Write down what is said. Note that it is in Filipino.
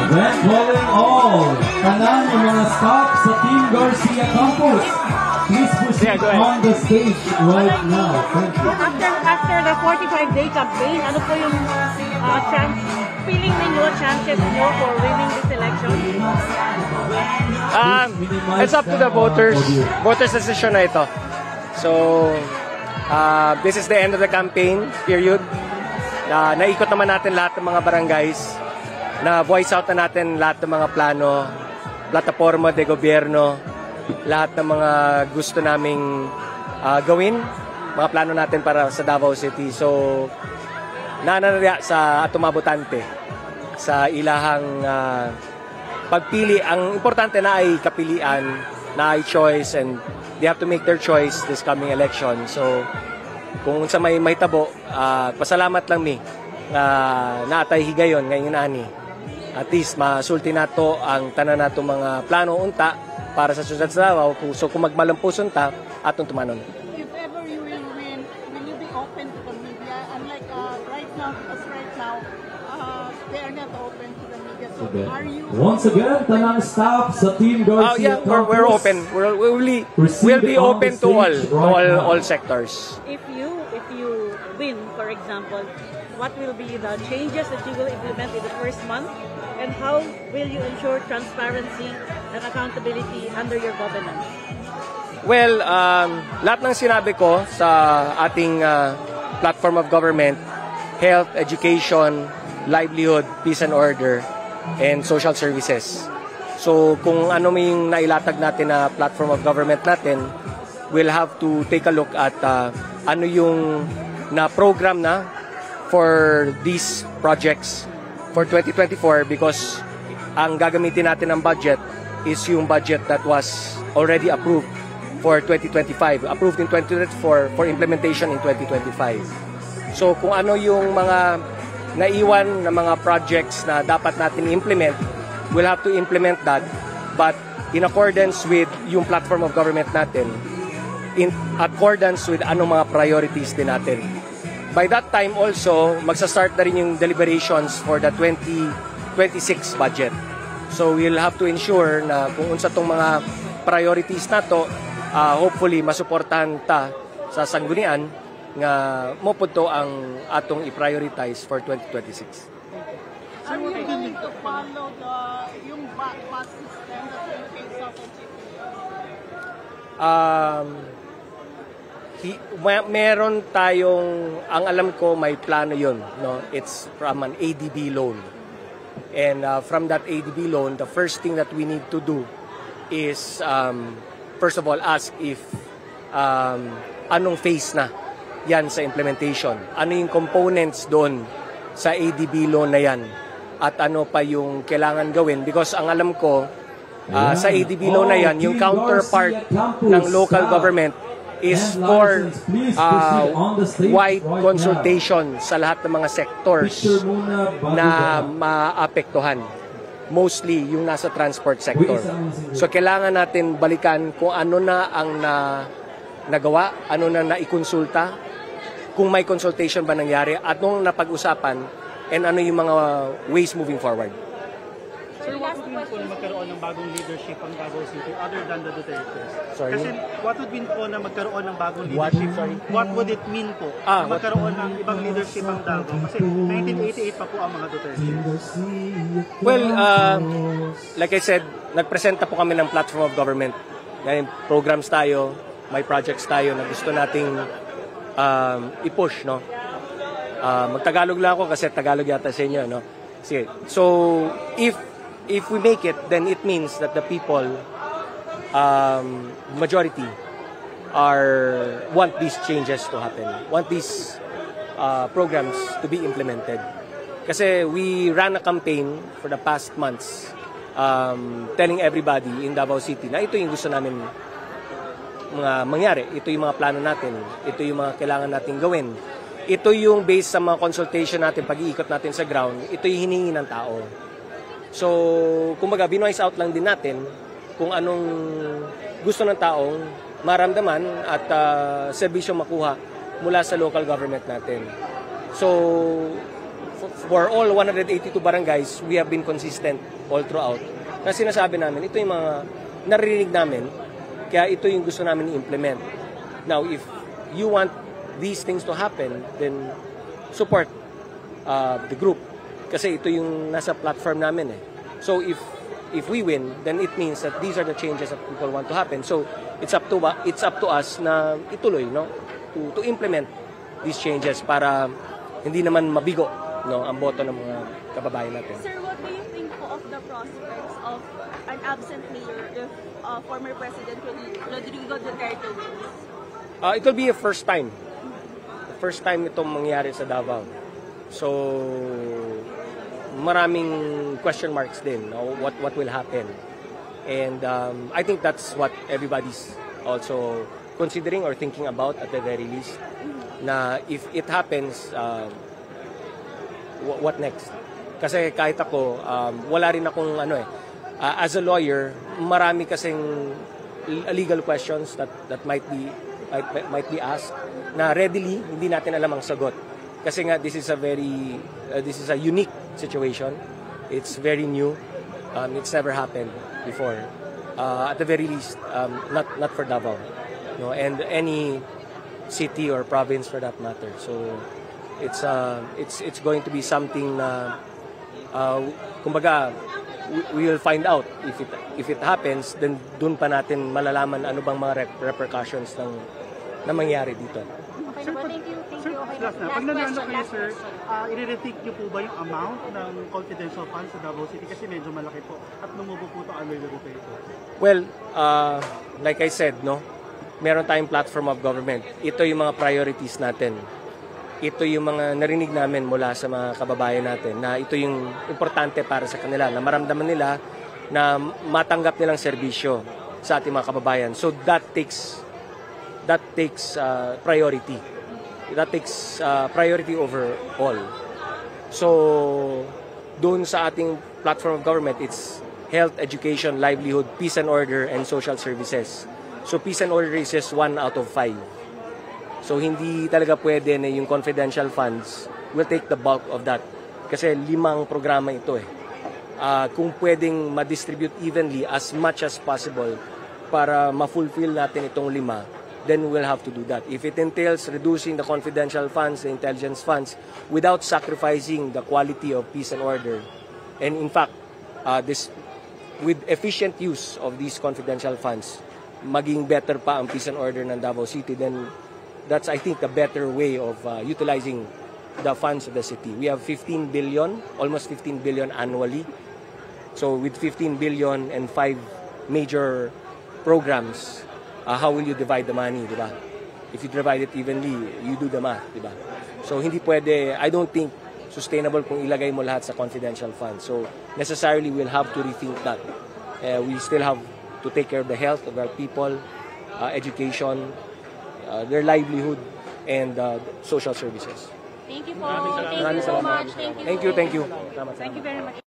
Then calling all tanan ng mga staff sa Team Garcia Campus. Please proceed on the stage right now. Thank you. After the 45-day campaign, ano po yung feeling ninyo, chances nyo for winning this election? It's up to the voters. Voters' decision na ito. So, this is the end of the campaign period. Naikot naman natin lahat ng mga barangays. Na-voice out na natin lahat ng mga plano, plataforma de gobyerno, lahat ng mga gusto naming gawin, mga plano natin para sa Davao City. So, nananarya sa atumabotante sa ilahang pagpili. Ang importante na ay kapilian, na ay choice, and they have to make their choice this coming election. So, kung sa may tabo, pasalamat lang mi naatay higayon ngayon ani. At least masulti nato ang tanan nato mga plano unta para sa susunod sa Davao. So kung magmalampuson ta atong tumanon. If ever you will win, will you be open to the media? Unlike right now, because right now they are not open to the media. So are you? Once again, tanang staff sa Team Garcia Campus. We're open. We'll be open to all sectors. If you win, for example, what will be the changes that you will implement in the first month? And how will you ensure transparency and accountability under your governance? Well, lahat ng sinabi ko sa ating platform of government, health, education, livelihood, peace and order, and social services. So kung ano may nailatag natin na platform of government natin, we'll have to take a look at ano yung na program na for these projects for 2024, because ang gagamitin natin ng budget is yung budget that was already approved for 2025, approved in 2024 for implementation in 2025. So kung ano yung mga naiwan na mga projects na dapat natin i-implement, we'll have to implement that, but in accordance with yung platform of government natin, in accordance with ano mga priorities din natin. By that time also, magsa-start na rin yung deliberations for the 2026 budget. So we'll have to ensure na kung unsa tong mga priorities na to, hopefully masuportahan ta sa sanggunian nga mo pud to ang atong i-prioritize for 2026. Are you going to follow yung bus system that you can meron tayong, ang alam ko may plano yun, no? It's from an ADB loan. And from that ADB loan, the first thing that we need to do is, first of all, ask if anong phase na yan sa implementation. Ano yung components doon sa ADB loan na yan? At ano pa yung kailangan gawin? Because ang alam ko, sa ADB loan na yan, yung counterpart ng local government is for wide consultation sa lahat ng mga sectors na maapektuhan. Mostly yung nasa transport sector. So kailangan natin balikan kung ano na ang nagawa, ano na naikonsulta, kung may consultation ba nangyari, at nung napag-usapan, and ano yung mga ways moving forward. Sir, what would mean po na magkaroon ng bagong leadership ang Davao City other than the Dutertes? Sorry? Kasi what would mean po na magkaroon ng bagong leadership? What would it mean po na magkaroon ng ibang leadership ang Davao? Kasi 1988 pa po ang mga Duterte. Well, like I said, nagpresenta po kami ng platform of government. May programs tayo, may projects tayo na gusto nating i-push, no? Magtagalog lang ako kasi Tagalog yata sa inyo, no? Sige. So, if we make it, then it means that the people, majority, want these changes to happen, want these programs to be implemented. Kasi we ran a campaign for the past months, telling everybody in Davao City na ito yung gusto namin mangyari, ito yung mga plano natin, ito yung mga kailangan natin gawin. Ito yung based sa mga consultation natin, pag-iikot natin sa ground, ito yung hiningi ng tao. So, kumbaga, binoise out lang din natin kung anong gusto ng taong maramdaman at serbisyo makuha mula sa local government natin. So, for all 182 barangays, we have been consistent all throughout na sinasabi namin, ito yung mga naririnig namin, kaya ito yung gusto namin i-implement. Now, if you want these things to happen, then support the group. Kasi ito yung nasa platform namin eh. So, if we win, then it means that these are the changes that people want to happen. So, it's up to us na ituloy, no? To implement these changes para hindi naman mabigo, no, ang boto ng mga kababayan natin. Sir, what do you think po of the prospects of an absent mayor if former President Rodrigo Duterte wins? It will be a first time. First time itong mangyari sa Davao. So, maraming question marks din, no? What will happen. And I think that's what everybody's also considering or thinking about at the very least. Na if it happens, what next? Kasi kahit ako, wala rin akong as a lawyer, marami kasing legal questions that might be asked na readily hindi natin alam ang sagot. Kasi nga this is a unique situation. It's very new. It's never happened before. At the very least, not for Davao, no, and any city or province for that matter. So it's going to be something na kumbaga we will find out if it happens, then dun pa natin malalaman ano bang mga repercussions na mangyari dito. Okay, thank you. Last na, pag nanalo kayo, sir, i-rethink niyo po ba yung amount ng confidential funds sa Davao City? Kasi medyo malaki po. At lumubo po ito, ano yung po ito? Well, like I said, no, meron tayong platform of government. Ito yung mga priorities natin. Ito yung mga narinig namin mula sa mga kababayan natin na ito yung importante para sa kanila, na maramdaman nila na matanggap nilang serbisyo sa ating mga kababayan. So that takes priority. That takes priority over all. So doon sa ating platform of government, it's health, education, livelihood, peace and order, and social services. So peace and order is just 1 out of 5. So hindi talaga pwede na yung confidential funds will take the bulk of that. Kasi 5 programa ito eh. Kung pwedeng ma-distribute evenly as much as possible para ma-fulfill natin itong 5, then we'll have to do that. If it entails reducing the confidential funds, the intelligence funds, without sacrificing the quality of peace and order, and in fact, with efficient use of these confidential funds, maging better pa ang peace and order ng Davao City, then that's, I think, a better way of utilizing the funds of the city. We have 15 billion, almost 15 billion annually. So with 15 billion and 5 major programs, how will you divide the money, di ba? If you divide it evenly, you do the math, di ba? So hindi pwede, I don't think sustainable kung ilagay mo lahat sa confidential funds. So necessarily we'll have to rethink that. We still have to take care of the health of our people, education, their livelihood, and social services. Thank you po. Thank you so much. Thank you. Thank you very much.